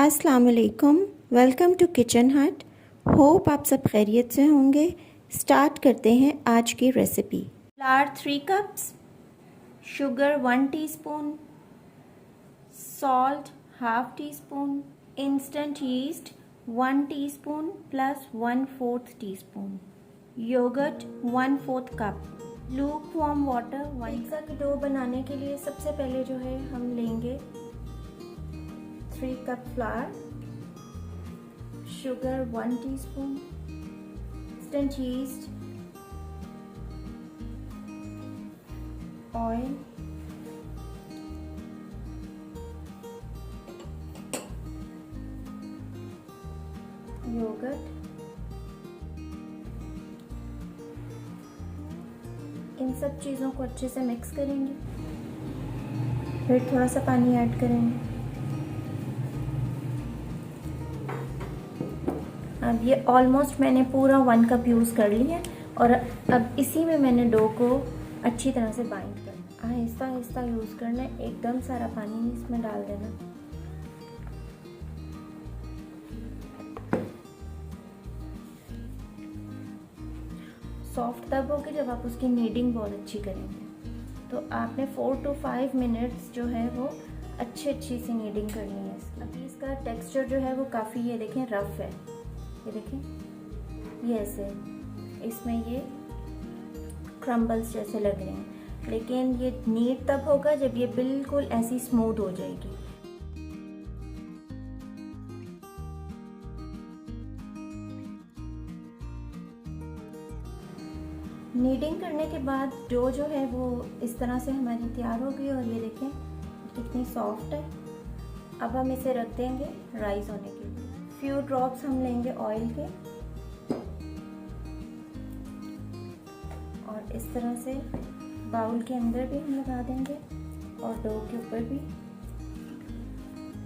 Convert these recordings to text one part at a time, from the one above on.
अस्सलाम वालेकुम, welcome to kitchen हट। होप आप सब खैरियत से होंगे। स्टार्ट करते हैं आज की recipe. Flour 3 cups, sugar 1 teaspoon, salt half teaspoon, instant yeast 1 teaspoon plus 1/4 teaspoon, yogurt 1/4 cup, lukewarm water 1। Pizza की डो बनाने के लिए सबसे पहले जो है हम लेंगे 3 cup flour, sugar 1 teaspoon, instant yeast, oil, yogurt. इन सब चीज़ों को अच्छे से मिक्स करेंगे, फिर थोड़ा सा पानी ऐड करेंगे। अब ये ऑलमोस्ट मैंने पूरा 1 कप यूज़ कर लिया और अब इसी में मैंने डो को अच्छी तरह से बाइंड करना। आहिस्ता आहिस्ता यूज़ करना है, एकदम सारा पानी नहीं इसमें डाल देना। सॉफ्ट तब होगी जब आप उसकी नीडिंग बहुत अच्छी करेंगे। तो आपने 4 to 5 मिनट्स जो है वो अच्छी सी नीडिंग करनी है। अभी इसका टेक्सचर जो है वो काफ़ी, ये देखें, रफ़ है। ये देखें, ये ऐसे इसमें ये क्रम्बल्स जैसे लग रहे हैं, लेकिन ये नीट तब होगा जब ये बिल्कुल ऐसी स्मूथ हो जाएगी। नीडिंग करने के बाद डो जो है वो इस तरह से हमारी तैयार हो गई और ये देखें कितनी सॉफ्ट है। अब हम इसे रख देंगे राइस होने के लिए। फ्यू ड्रॉप्स हम लेंगे ऑयल के और इस तरह से बाउल के अंदर भी हम लगा देंगे और डो के ऊपर भी,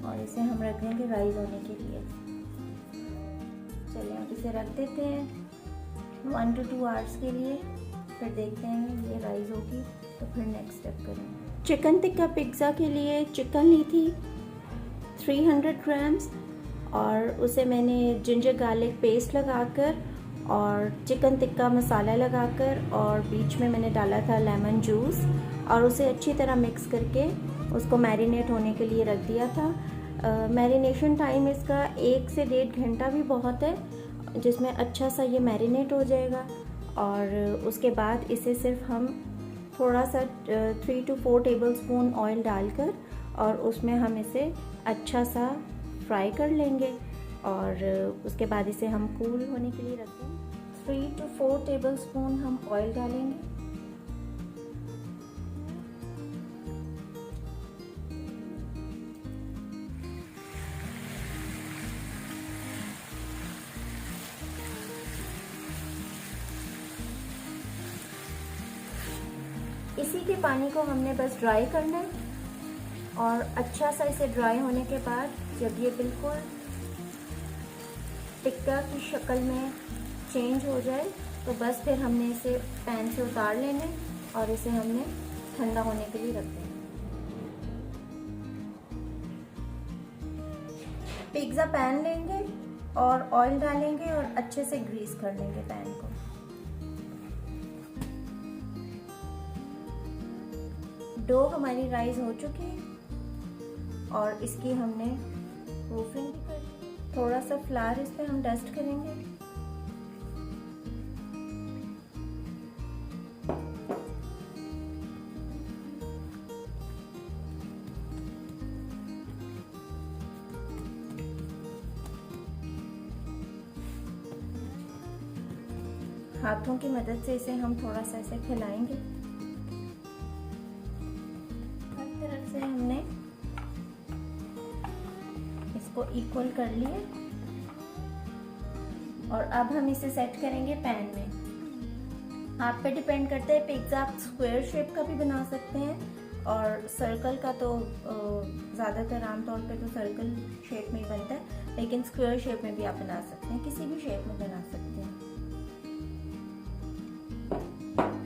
और इसे हम रख देंगे राइस होने के लिए। चलिए अब इसे रख देते हैं 1 to 2 आवर्स के लिए, फिर देखते हैं ये राइस होगी तो फिर नेक्स्ट स्टेप करेंगे। चिकन टिक्का पिज़्ज़ा के लिए चिकन ली थी 300 ग्राम्स और उसे मैंने जिंजर गार्लिक पेस्ट लगाकर और चिकन टिक्का मसाला लगाकर और बीच में मैंने डाला था लेमन जूस और उसे अच्छी तरह मिक्स करके उसको मैरिनेट होने के लिए रख दिया था। मैरिनेशन टाइम इसका 1 से 1.5 घंटा भी बहुत है, जिसमें अच्छा सा ये मैरिनेट हो जाएगा। और उसके बाद इसे सिर्फ हम थोड़ा सा 3 to 4 टेबलस्पून ऑयल डालकर और उसमें हम इसे अच्छा सा फ्राई कर लेंगे और उसके बाद इसे हम कूल होने के लिए रख देंगे। 3 to 4 टेबलस्पून हम ऑयल डालेंगे। इसी के पानी को हमने बस ड्राई करना है और अच्छा सा इसे ड्राई होने के बाद जब ये बिल्कुल टिक्का की शक्ल में चेंज हो जाए तो बस फिर हमने इसे पैन से उतार लेने और इसे हमने ठंडा होने के लिए रख देना। पिज़्ज़ा पैन लेंगे और ऑयल डालेंगे और अच्छे से ग्रीस कर लेंगे पैन को। डो हमारी राइस हो चुकी है और इसकी हमने प्रूफिंग भी कर ली। थोड़ा सा फ्लावर इस पे हम डस्ट करेंगे। हाथों की मदद से इसे हम थोड़ा सा ऐसे फैलाएंगे। हर तरफ से हमने इसको इक्वल कर लिए और अब हम इसे सेट करेंगे पैन में। आप पे डिपेंड करता है, पिज़्ज़ा आप स्क्वायर शेप का भी बना सकते हैं और सर्कल का तो ज़्यादातर आमतौर पे तो सर्कल शेप में ही बनता है, लेकिन स्क्वायर शेप में भी आप बना सकते हैं, किसी भी शेप में बना सकते हैं।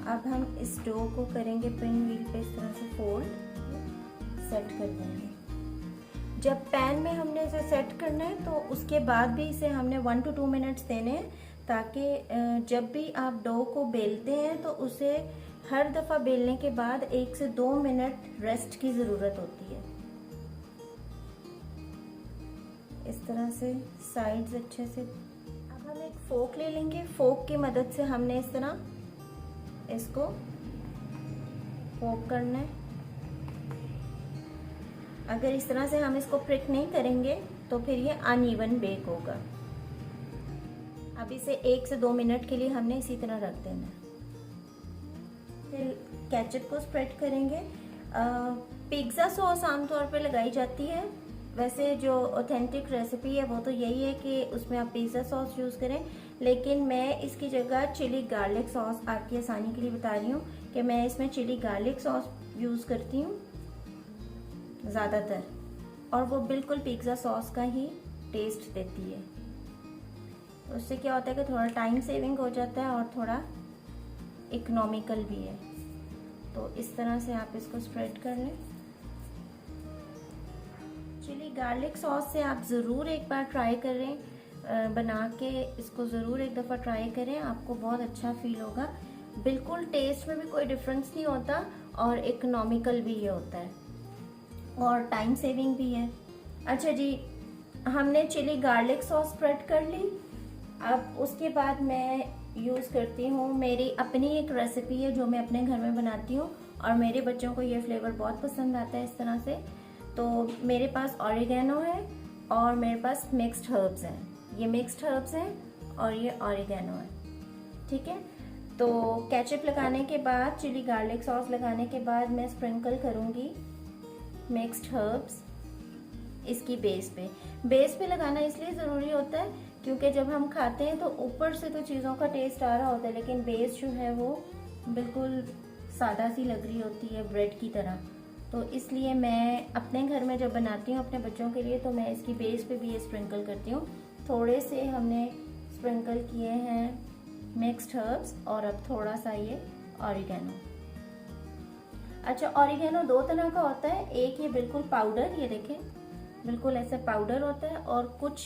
अब हम इस डो को करेंगे पिन व्हील पे इस तरह से फोल्ड, सेट कर देंगे। जब पैन में हमने इसे सेट करना है तो उसके बाद भी इसे हमने 1 to 2 मिनट्स देने हैं, ताकि जब भी आप डो को बेलते हैं तो उसे हर दफ़ा बेलने के बाद 1 से 2 मिनट रेस्ट की ज़रूरत होती है। इस तरह से साइड्स अच्छे से। अब हम एक फोक ले लेंगे, फोक की मदद से हमने इस तरह इसको फोक करना है। अगर इस तरह से हम इसको प्रिक नहीं करेंगे तो फिर ये अनइवन बेक होगा। अब इसे 1 से 2 मिनट के लिए हमने इसी तरह रख देना है। फिर केचप को स्प्रेड करेंगे। पिज़्ज़ा सॉस आमतौर पे लगाई जाती है, वैसे जो ऑथेंटिक रेसिपी है वो तो यही है कि उसमें आप पिज़्ज़ा सॉस यूज़ करें, लेकिन मैं इसकी जगह चिली गार्लिक सॉस आपकी आसानी के लिए बता रही हूँ कि मैं इसमें चिली गार्लिक सॉस यूज़ करती हूँ ज़्यादातर, और वो बिल्कुल पिज़्ज़ा सॉस का ही टेस्ट देती है। तो उससे क्या होता है कि थोड़ा टाइम सेविंग हो जाता है और थोड़ा इकोनॉमिकल भी है। तो इस तरह से आप इसको स्प्रेड कर लें। चिली गार्लिक सॉस से आप ज़रूर एक बार ट्राई करें, बना के इसको ज़रूर एक दफ़ा ट्राई करें, आपको बहुत अच्छा फील होगा। बिल्कुल टेस्ट में भी कोई डिफरेंस नहीं होता और इकोनॉमिकल भी ये होता है और टाइम सेविंग भी है। अच्छा जी, हमने चिली गार्लिक सॉस स्प्रेड कर ली। अब उसके बाद मैं यूज़ करती हूँ, मेरी अपनी एक रेसिपी है जो मैं अपने घर में बनाती हूँ और मेरे बच्चों को ये फ्लेवर बहुत पसंद आता है इस तरह से। तो मेरे पास ऑरिगेनो है और मेरे पास मिक्स्ड हर्ब्स हैं। ये मिक्स्ड हर्ब्स हैं और ये ऑरिगेनो है, ठीक है। तो केचप लगाने के बाद, चिली गार्लिक सॉस लगाने के बाद मैं स्प्रिंकल करूँगी मिक्स्ड हर्ब्स इसकी बेस पे लगाना इसलिए ज़रूरी होता है क्योंकि जब हम खाते हैं तो ऊपर से तो चीज़ों का टेस्ट आ रहा होता है, लेकिन बेस जो है वो बिल्कुल सादा सी लग रही होती है, ब्रेड की तरह। तो इसलिए मैं अपने घर में जब बनाती हूँ अपने बच्चों के लिए तो मैं इसकी बेस पे भी ये स्प्रिंकल करती हूँ। थोड़े से हमने स्प्रिंकल किए हैं मिक्स्ड हर्ब्स और अब थोड़ा सा ये ऑरिगेनो। अच्छा, ऑरिगेनो 2 तरह का होता है, एक ये बिल्कुल पाउडर, ये देखें बिल्कुल ऐसे पाउडर होता है, और कुछ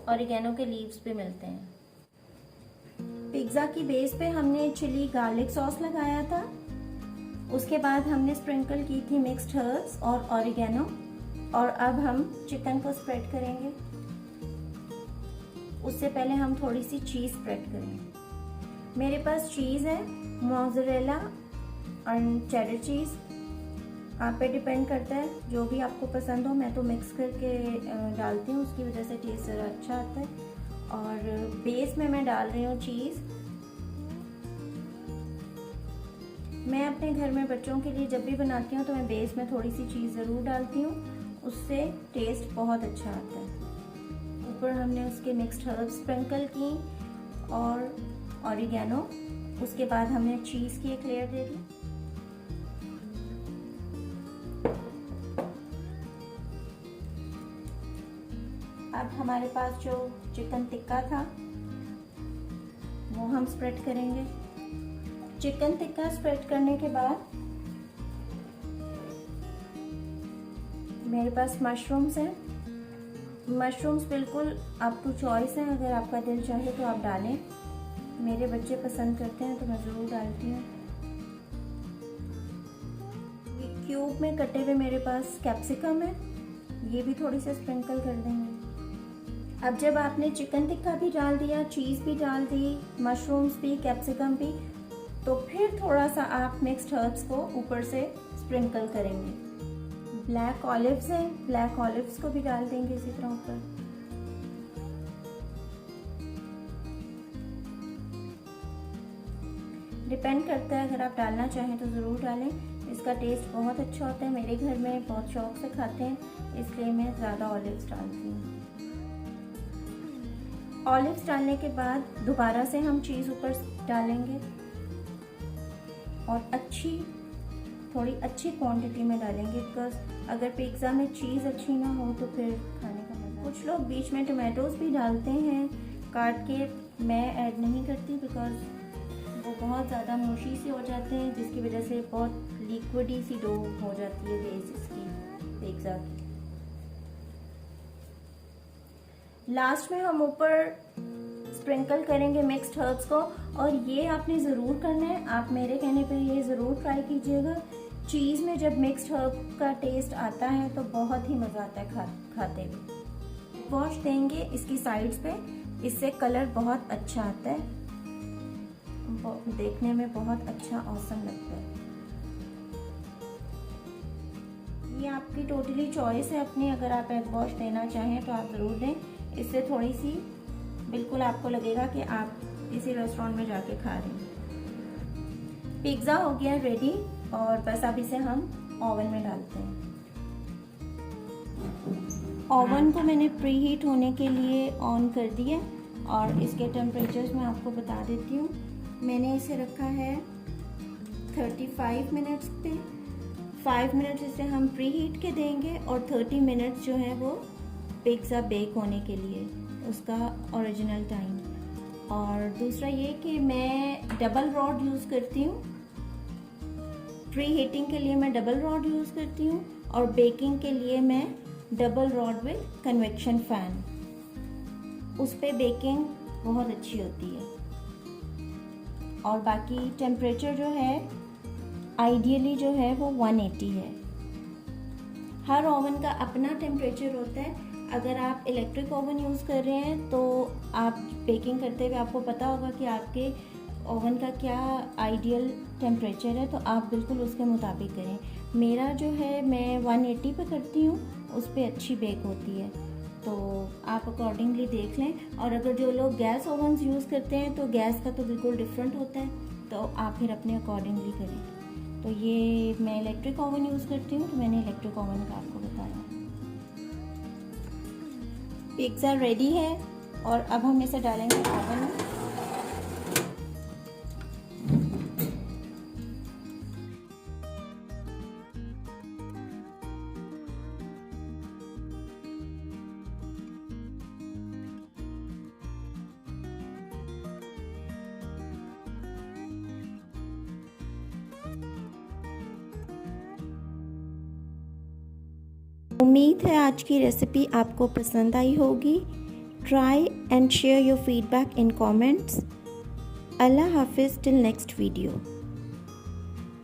ऑरिगेनो के लीव्स भी मिलते हैं। पिज़्ज़ा की बेस पे हमने चिली गार्लिक सॉस लगाया था, उसके बाद हमने स्प्रिंकल की थी मिक्स्ड हर्ब्स और ऑरिगेनो, और अब हम चिकन को स्प्रेड करेंगे। उससे पहले हम थोड़ी सी चीज़ स्प्रेड करेंगे। मेरे पास चीज़ है मोज़रेला और चेडर चीज़, आप पे डिपेंड करता है जो भी आपको पसंद हो। मैं तो मिक्स करके डालती हूँ, उसकी वजह से टेस्ट ज़रा अच्छा आता है। और बेस में मैं डाल रही हूँ चीज़। मैं अपने घर में बच्चों के लिए जब भी बनाती हूँ तो मैं बेस में थोड़ी सी चीज़ ज़रूर डालती हूँ, उससे टेस्ट बहुत अच्छा आता है। ऊपर हमने उसके मिक्स्ड हर्ब्स स्प्रिंकल की और ऑरिगेनो, उसके बाद हमने चीज़ की एक लेयर दे दी। अब हमारे पास जो चिकन टिक्का था वो हम स्प्रेड करेंगे। चिकन टिक्का स्प्रेड करने के बाद मेरे पास मशरूम्स हैं। मशरूम्स बिल्कुल अप टू चॉइस हैं, अगर आपका दिल चाहे तो आप डालें। मेरे बच्चे पसंद करते हैं तो मैं ज़रूर डालती हूँ। क्यूब में कटे हुए मेरे पास कैप्सिकम है, ये भी थोड़ी सी स्प्रिंकल कर देंगे। अब जब आपने चिकन टिक्का भी डाल दिया, चीज़ भी डाल दी, मशरूम्स भी, कैप्सिकम भी, तो फिर थोड़ा सा आप मिक्स्ड हर्ब्स को ऊपर से स्प्रिंकल करेंगे। ब्लैक ऑलिव्स हैं, ब्लैक ऑलिव्स को भी डाल देंगे इसी तरह ऊपर। डिपेंड करता है, अगर आप डालना चाहें तो ज़रूर डालें, इसका टेस्ट बहुत अच्छा होता है। मेरे घर में बहुत शौक से खाते हैं, इसलिए मैं ज़्यादा ऑलिव्स डालती हूँ। ऑलिव्स डालने के बाद दोबारा से हम चीज़ ऊपर डालेंगे और थोड़ी अच्छी क्वांटिटी में डालेंगे, बिकॉज अगर पिज़्ज़ा में चीज़ अच्छी ना हो तो फिर खाने का मज़ा। कुछ लोग बीच में टमाटोज भी डालते हैं काट के, मैं ऐड नहीं करती बिकॉज वो बहुत ज़्यादा मूशी से हो जाते हैं, जिसकी वजह से बहुत लिक्विडी सी डो हो जाती है बेस इसकी पिज़्ज़ा की। लास्ट में हम ऊपर स्प्रिंकल करेंगे मिक्स्ड हर्ब्स को। और ये आपने ज़रूर करना है, आप मेरे कहने पे ये ज़रूर ट्राई कीजिएगा। चीज़ में जब मिक्स्ड हर्ब का टेस्ट आता है तो बहुत ही मज़ा आता है खाते हुए। वॉश देंगे इसकी साइड्स पे, इससे कलर बहुत अच्छा आता है, देखने में बहुत अच्छा ऑसम लगता है। ये आपकी टोटली चॉइस है अपनी, अगर आप एग वॉश देना चाहें तो आप ज़रूर दें। इससे थोड़ी सी बिल्कुल आपको लगेगा कि आप किसी रेस्टोरेंट में जाके खा रहे हैं। पिज़्ज़ा हो गया रेडी और बस अब इसे हम ओवन में डालते हैं। ओवन को मैंने प्री हीट होने के लिए ऑन कर दिया और इसके टेम्परेचर्स मैं आपको बता देती हूँ। मैंने इसे रखा है 35 मिनट्स पे। 5 मिनट्स इसे हम प्री हीट के देंगे और 30 मिनट्स जो है वो पिज़्ज़ा बेक होने के लिए, उसका ओरिजिनल टाइम। और दूसरा ये कि मैं डबल रॉड यूज़ करती हूँ, प्री हीटिंग के लिए मैं डबल रॉड यूज़ करती हूँ और बेकिंग के लिए मैं double rod with convection fan, उस पर बेकिंग बहुत अच्छी होती है। और बाकी टेम्परेचर जो है आइडियली जो है वो 180 है। हर ओवन का अपना टेम्परेचर होता है। अगर आप इलेक्ट्रिक ओवन यूज़ कर रहे हैं तो आप बेकिंग करते हुए आपको पता होगा कि आपके ओवन का क्या आइडियल टेम्परेचर है, तो आप बिल्कुल उसके मुताबिक करें। मेरा जो है मैं 180 पे करती हूँ, उस पर अच्छी बेक होती है, तो आप अकॉर्डिंगली देख लें। और अगर जो लोग गैस ओवन्स यूज़ करते हैं तो गैस का तो बिल्कुल डिफरेंट होता है, तो आप फिर अपने अकॉर्डिंगली करें। तो ये मैं इलेक्ट्रिक ओवन यूज़ करती हूँ, तो मैंने इलेक्ट्रिक ओवन का आपको बताया। पिज़्ज़ा रेडी है और अब हम इसे डालेंगे ओवन में। उम्मीद है आज की रेसिपी आपको पसंद आई होगी। Try and share your feedback in comments. अल्लाह हाफिज़ टिल नेक्स्ट वीडियो।